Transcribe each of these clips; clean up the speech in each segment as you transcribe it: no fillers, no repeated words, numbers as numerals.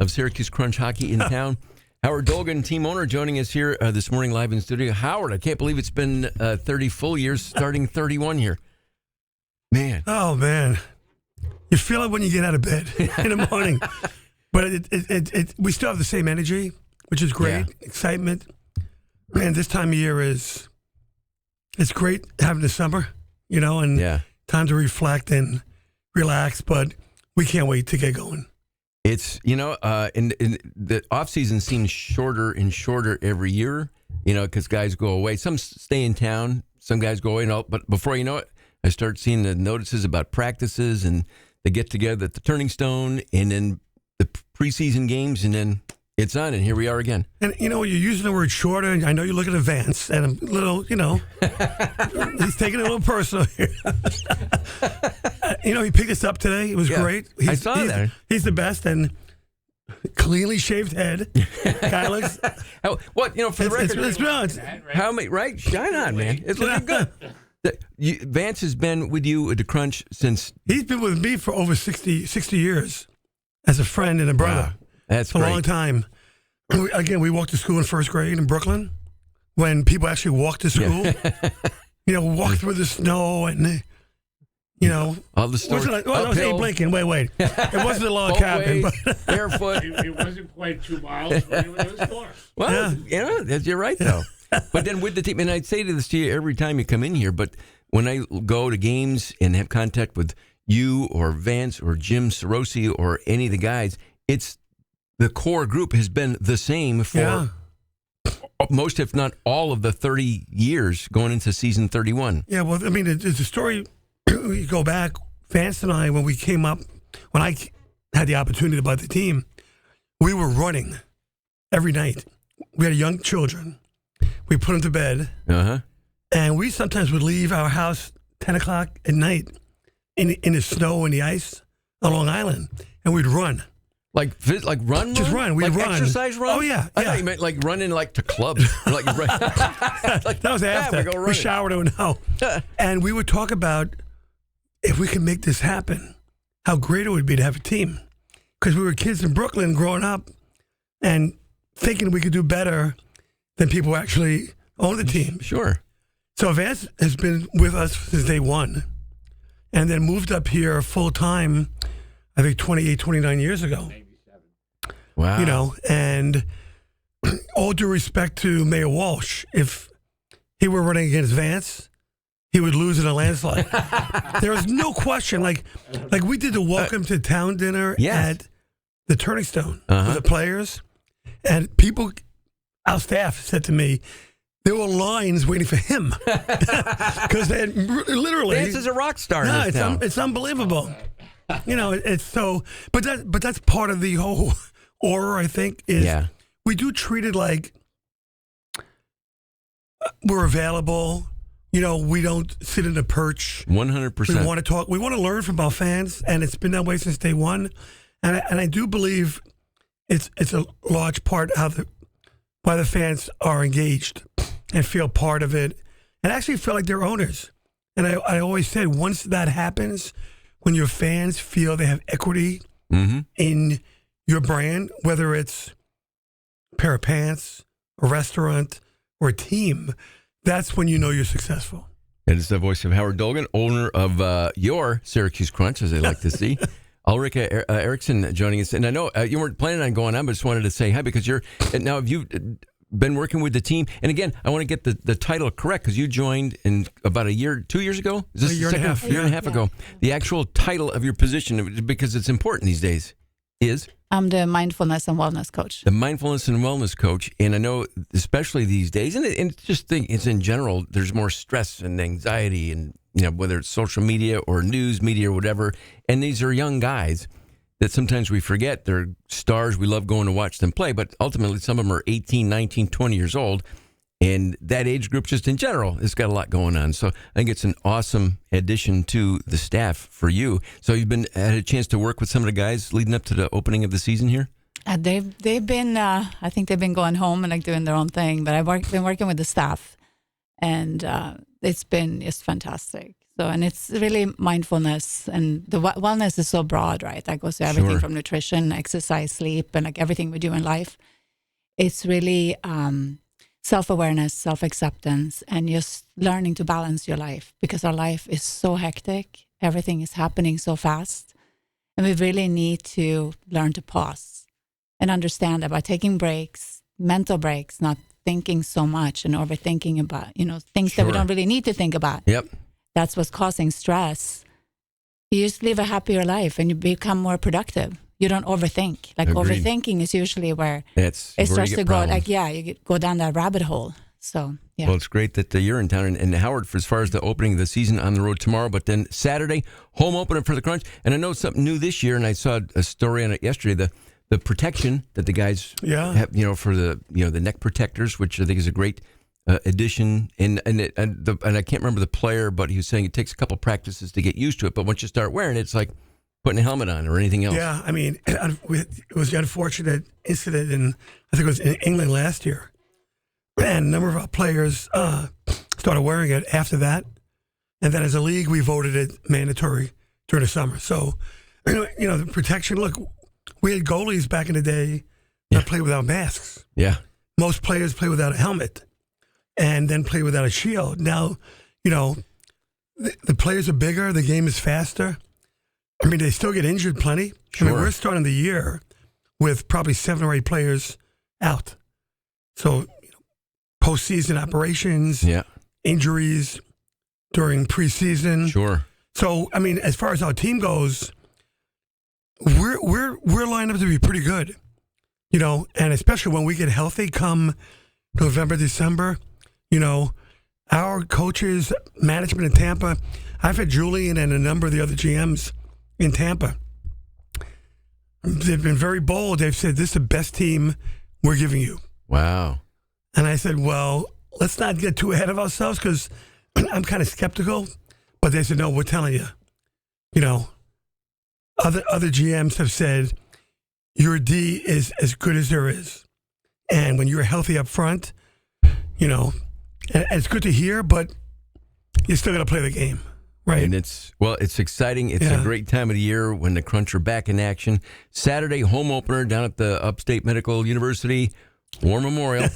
of Syracuse Crunch Hockey in town. Howard Dolgan, team owner, joining us here this morning live in studio. Howard, I can't believe it's been 30 full years, starting 31 here. Man. Oh, man. You feel it when you get out of bed in the morning. But we still have the same energy, which is great. Yeah. Excitement. Man, this time of year it's great having the summer, and time to reflect and relax, but we can't wait to get going. It's, in the off season seems shorter and shorter every year, because guys go away. Some stay in town, some guys go away, but before you know it, I start seeing the notices about practices and they get together at the Turning Stone and then the preseason games, and then it's on, and here we are again. And, you're using the word shorter, and I know you look at Vance, and I'm a little, he's taking it a little personal here. He picked us up today. It was great. I saw that. He's the best, and cleanly shaved head. Guy looks... for the record... It's brilliant. How many, right? Shine on, man. It's looking good. Vance has been with you at the Crunch since... He's been with me for over 60 years as a friend and a brother. Wow. That's great. A long time. Again, we walked to school in first grade in Brooklyn when people actually walked to school. Walked through the snow and, all the stories. It was Abe Lincoln. Wait. It wasn't a log cabin. But barefoot. It wasn't quite 2 miles, but it was far. Well, you're right, though. But then with the team, and I'd say this to you every time you come in here, but when I go to games and have contact with you or Vance or Jim Sorosi or any of the guys, it's the core group has been the same for most, if not all, of the 30 years going into season 31. Yeah, well, I mean, it's a story. You go back, Vance and I, when we came up, when I had the opportunity to buy the team, we were running every night. We had young children. We put them to bed. And we sometimes would leave our house 10 o'clock at night in the snow and the ice on Long Island, and we'd run. Like run? Just run. We'd run. Exercise run? Oh, yeah. I thought you meant like running to clubs. That was after. We showered and no. And we would talk about if we could make this happen, how great it would be to have a team. Because we were kids in Brooklyn growing up and thinking we could do better than people who actually own the team. Sure. So Vance has been with us since day one and then moved up here full time, I think 28, 29 years ago. Maybe 7. Wow. And all due respect to Mayor Walsh, if he were running against Vance, he would lose in a landslide. There was no question. Like we did the welcome to town dinner at the Turning Stone with the players, and people, our staff said to me, there were lines waiting for him because they had literally. Vance is a rock star. No, it's unbelievable. It's so. But that's part of the whole aura. I think is we do treat it like we're available. We don't sit in a perch. 100%. We want to talk. We want to learn from our fans, and it's been that way since day one. And I do believe it's a large part of why the fans are engaged and feel part of it and actually feel like they're owners. And I always said, once that happens, when your fans feel they have equity in your brand, whether it's a pair of pants, a restaurant, or a team, that's when you know you're successful. And it's the voice of Howard Dolgan, owner of your Syracuse Crunch, as they like to see. Ulrika Erickson joining us. And I know you weren't planning on going on, but just wanted to say hi because now have you been working with the team? And again, I want to get the title correct because you joined in about 2 years ago? Is this a year and a half ago? The actual title of your position, because it's important these days, is? I'm the mindfulness and wellness coach. The mindfulness and wellness coach. And I know, especially these days, and it's in general, there's more stress and anxiety and, whether it's social media or news media or whatever. And these are young guys that sometimes we forget. They're stars. We love going to watch them play. But ultimately, some of them are 18, 19, 20 years old. And that age group, just in general, has got a lot going on. So I think it's an awesome addition to the staff for you. So you've had a chance to work with some of the guys leading up to the opening of the season here? They've been, I think they've been going home and doing their own thing. But I've been working with the staff, and it's fantastic. So, and it's really mindfulness, and the wellness is so broad, right? That goes to everything Sure. from nutrition, exercise, sleep, and like everything we do in life. It's really self-awareness, self-acceptance, and just learning to balance your life, because our life is so hectic. Everything is happening so fast. And we really need to learn to pause and understand that by taking breaks, mental breaks, not thinking so much and overthinking about, things that we Sure. don't really need to think about. Yep. That's what's causing stress. You just live a happier life and you become more productive. You don't overthink. Like Agreed. overthinking is usually where That's it where starts you to get go, problems. you go down that rabbit hole. So, yeah. Well, it's great that you're in town. And Howard, for as far as the opening of the season on the road tomorrow, but then Saturday, home opener for the Crunch. And I know it's something new this year, and I saw a story on it yesterday, the protection that the guys have, for the neck protectors, which I think is a great addition. And I can't remember the player, but he was saying it takes a couple practices to get used to it. But once you start wearing it, it's like putting a helmet on or anything else. Yeah, I mean, it was the unfortunate incident I think it was in England last year. And a number of our players started wearing it after that. And then as a league, we voted it mandatory during the summer. So, the protection, look, we had goalies back in the day that played without masks. Yeah. Most players play without a helmet and then play without a shield. Now, the players are bigger. The game is faster. I mean, they still get injured plenty. Sure. I mean, we're starting the year with probably 7 or 8 players out. So, postseason operations, injuries during preseason. Sure. So, I mean, as far as our team goes, we're lined up to be pretty good, and especially when we get healthy come November, December, our coaches, management in Tampa, I've had Julian and a number of the other GMs in Tampa. They've been very bold. They've said, this is the best team we're giving you. Wow. And I said, well, let's not get too ahead of ourselves because I'm kind of skeptical. But they said, no, we're telling you. Other GMs have said, your D is as good as there is. And when you're healthy up front, and it's good to hear, but you still got to play the game, right? And it's exciting. It's a great time of the year when the Crunch are back in action. Saturday, home opener down at the Upstate Medical University War Memorial.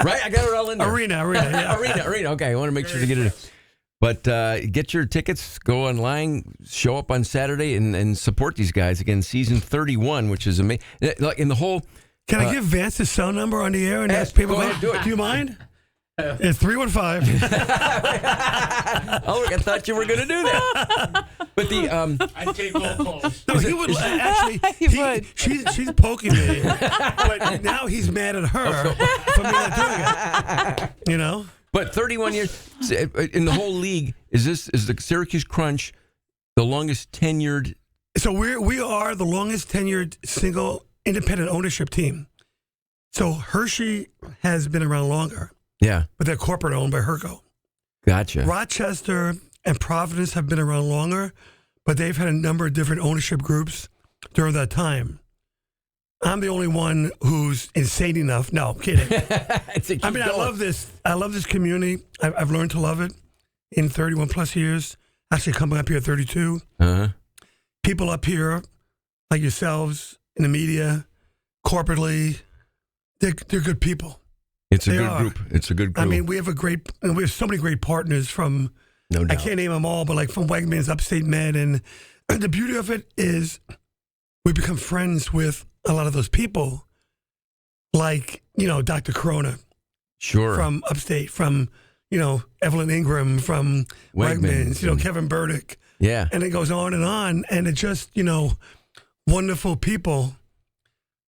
Right? I got it all in there. Arena. Yeah. Arena. Okay, I want to make sure to get it. But get your tickets, go online, show up on Saturday, and support these guys. Again, season 31, which is amazing. Like in the whole... Can I give Vance's cell number on the air and ask people? Go ahead, do it. Do you mind? It's 315. Oh, I thought you were going to do that. But I take all calls. No, he would actually. He would. She's poking me, but now he's mad at her for me not doing it. But 31 years in the whole league, is the Syracuse Crunch the longest tenured? So we are the longest tenured single independent ownership team. So Hershey has been around longer. Yeah. But they're corporate owned by Herco. Gotcha. Rochester and Providence have been around longer, but they've had a number of different ownership groups during that time. I'm the only one who's insane enough. No, I'm kidding. I mean, I love this. I love this community. I've learned to love it in 31 plus years. Actually, coming up here at 32. Uh-huh. People up here, like yourselves, in the media, corporately, they're good people. It's a They good are. group. It's a good group. I mean, we have so many great partners from, no doubt. I can't name them all, but like from Wegmans, Upstate Med. And the beauty of it is we become friends with a lot of those people, like, Dr. Corona Sure. from Upstate, from, Evelyn Ingram from Wegmans, Kevin Burdick. Yeah. And it goes on. And it's just, wonderful people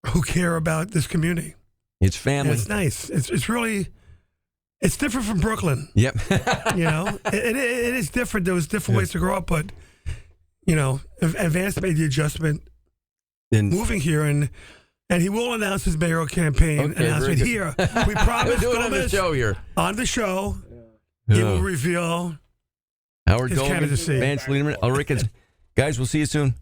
who care about this community. It's And family. it's nice. It's really, it's different from Brooklyn. Yep. It is different. There was different ways to grow up, but Advance made the adjustment And moving here, and he will announce his mayoral campaign Okay, announcement very here. We promise do it on the Gomez, show here. on the show. He will reveal Howard his Dolgan, candidacy. Vance Liederman, Ulrich. Guys, we'll see you soon.